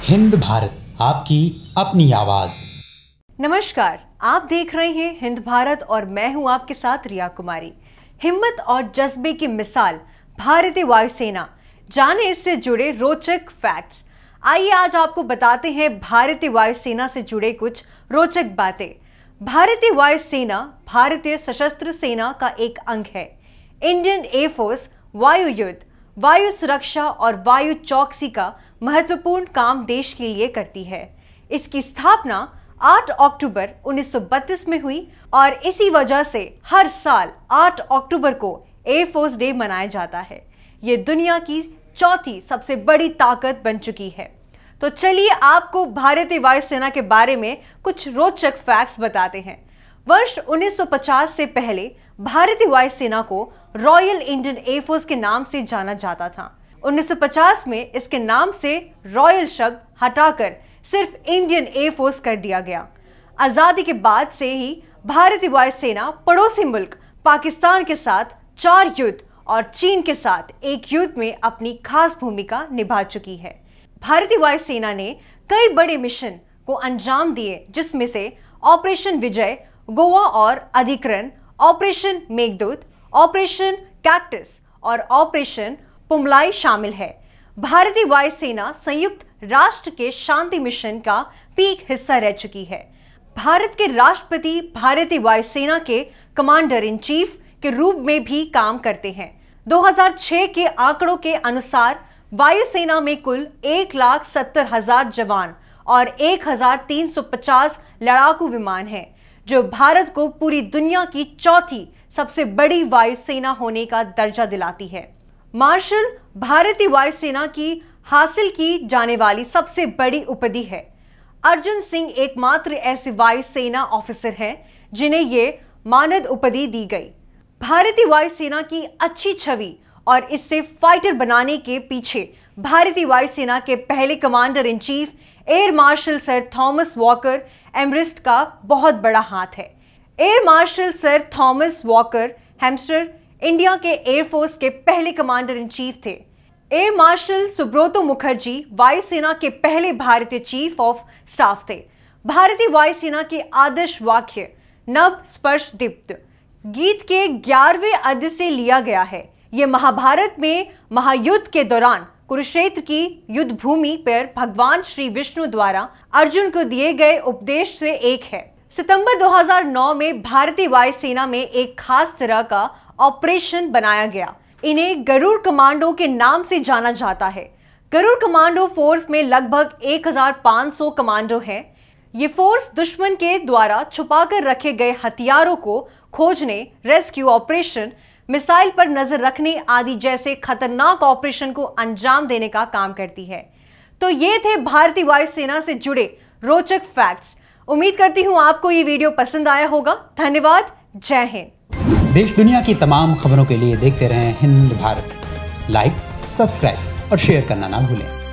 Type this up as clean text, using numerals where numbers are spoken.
हिंद भारत, आपकी अपनी आवाज। नमस्कार, आप देख रहे हैं हिंद भारत और मैं हूं आपके साथ रिया कुमारी। हिम्मत और जज्बे की मिसाल भारतीय वायुसेना, जाने इससे जुड़े रोचक फैक्ट्स। आइए आज आपको बताते हैं भारतीय वायुसेना से जुड़े कुछ रोचक बातें। भारतीय वायुसेना भारतीय सशस्त्र सेना का एक अंग है। इंडियन एयरफोर्स वायु युद्ध, वायु सुरक्षा और वायु चौकसी का महत्वपूर्ण काम देश के लिए करती है। इसकी स्थापना 8 अक्टूबर 1932 में हुई और इसी वजह से हर साल 8 अक्टूबर को एयरफोर्स डे मनाया जाता है। ये दुनिया की चौथी सबसे बड़ी ताकत बन चुकी है। तो चलिए आपको भारतीय वायुसेना के बारे में कुछ रोचक फैक्ट्स बताते हैं। वर्ष 1950 से पहले भारतीय वायुसेना को रॉयल इंडियन एयरफोर्स के नाम से जाना जाता था। 1950 में इसके नाम से रॉयल शब्द हटाकर सिर्फ इंडियन एयरफोर्स कर दिया गया। आजादी के बाद से ही भारतीय वायुसेना पड़ोसी मुल्क पाकिस्तान के साथ 4 युद्ध और चीन के साथ एक युद्ध में अपनी खास भूमिका निभा चुकी है। भारतीय वायुसेना ने कई बड़े मिशन को अंजाम दिए, जिसमें से ऑपरेशन विजय, गोवा और अधिकरण, ऑपरेशन मेघदूत, ऑपरेशन कैक्टस और ऑपरेशन पुमलाई शामिल है। भारतीय वायुसेना संयुक्त राष्ट्र के शांति मिशन का पीक हिस्सा रह चुकी है। भारत के राष्ट्रपति भारतीय वायुसेना के कमांडर इन चीफ के रूप में भी काम करते हैं। 2006 के आंकड़ों के अनुसार वायुसेना में कुल 1,70,000 जवान और 1,350 लड़ाकू विमान हैं, जो भारत को पूरी दुनिया की चौथी सबसे बड़ी वायुसेना होने का दर्जा दिलाती है। मार्शल भारतीय वायुसेना की हासिल की जाने वाली सबसे बड़ी उपाधि है। अर्जुन सिंह एकमात्र ऐसे वायुसेना ऑफिसर हैं जिन्हें ये मानद उपाधि दी गई। भारतीय वायुसेना की अच्छी छवि और इससे फाइटर बनाने के पीछे भारतीय वायुसेना के पहले commander in chief air marshal sir Thomas Walker Elmhirst का बहुत बड़ा हाथ है। Air marshal sir Thomas Walker हेम्स्टर इंडिया के एयरफोर्स के पहले कमांडर इन चीफ थे। एयर मार्शल सुब्रतो मुखर्जी वायुसेना के पहले भारतीय चीफ ऑफ स्टाफ थे। भारतीय वायुसेना के आदर्श वाक्य नभ स्पर्श दीप्त गीत के 11वें अध्याय से लिया गया है। यह महाभारत में महायुद्ध के दौरान कुरुक्षेत्र की युद्ध भूमि पर भगवान श्री विष्णु द्वारा अर्जुन को दिए गए उपदेश से एक है। सितंबर 2009 में भारतीय वायुसेना में एक खास तरह का ऑपरेशन बनाया गया। इन्हें गरुड़ कमांडो के नाम से जाना जाता है। गरुड़ कमांडो फोर्स में लगभग 1,500 कमांडो हैं। ये फोर्स दुश्मन के द्वारा छुपाकर रखे गए हथियारों को खोजने, रेस्क्यू ऑपरेशन, मिसाइल पर नजर रखने आदि जैसे खतरनाक ऑपरेशन को अंजाम देने का काम करती है। तो ये थे भारतीय वायुसेना से जुड़े रोचक फैक्ट्स। उम्मीद करती हूँ आपको ये वीडियो पसंद आया होगा। धन्यवाद। जय हिंद। देश दुनिया की तमाम खबरों के लिए देखते रहें हिंद भारत। लाइक, सब्सक्राइब और शेयर करना ना भूलें।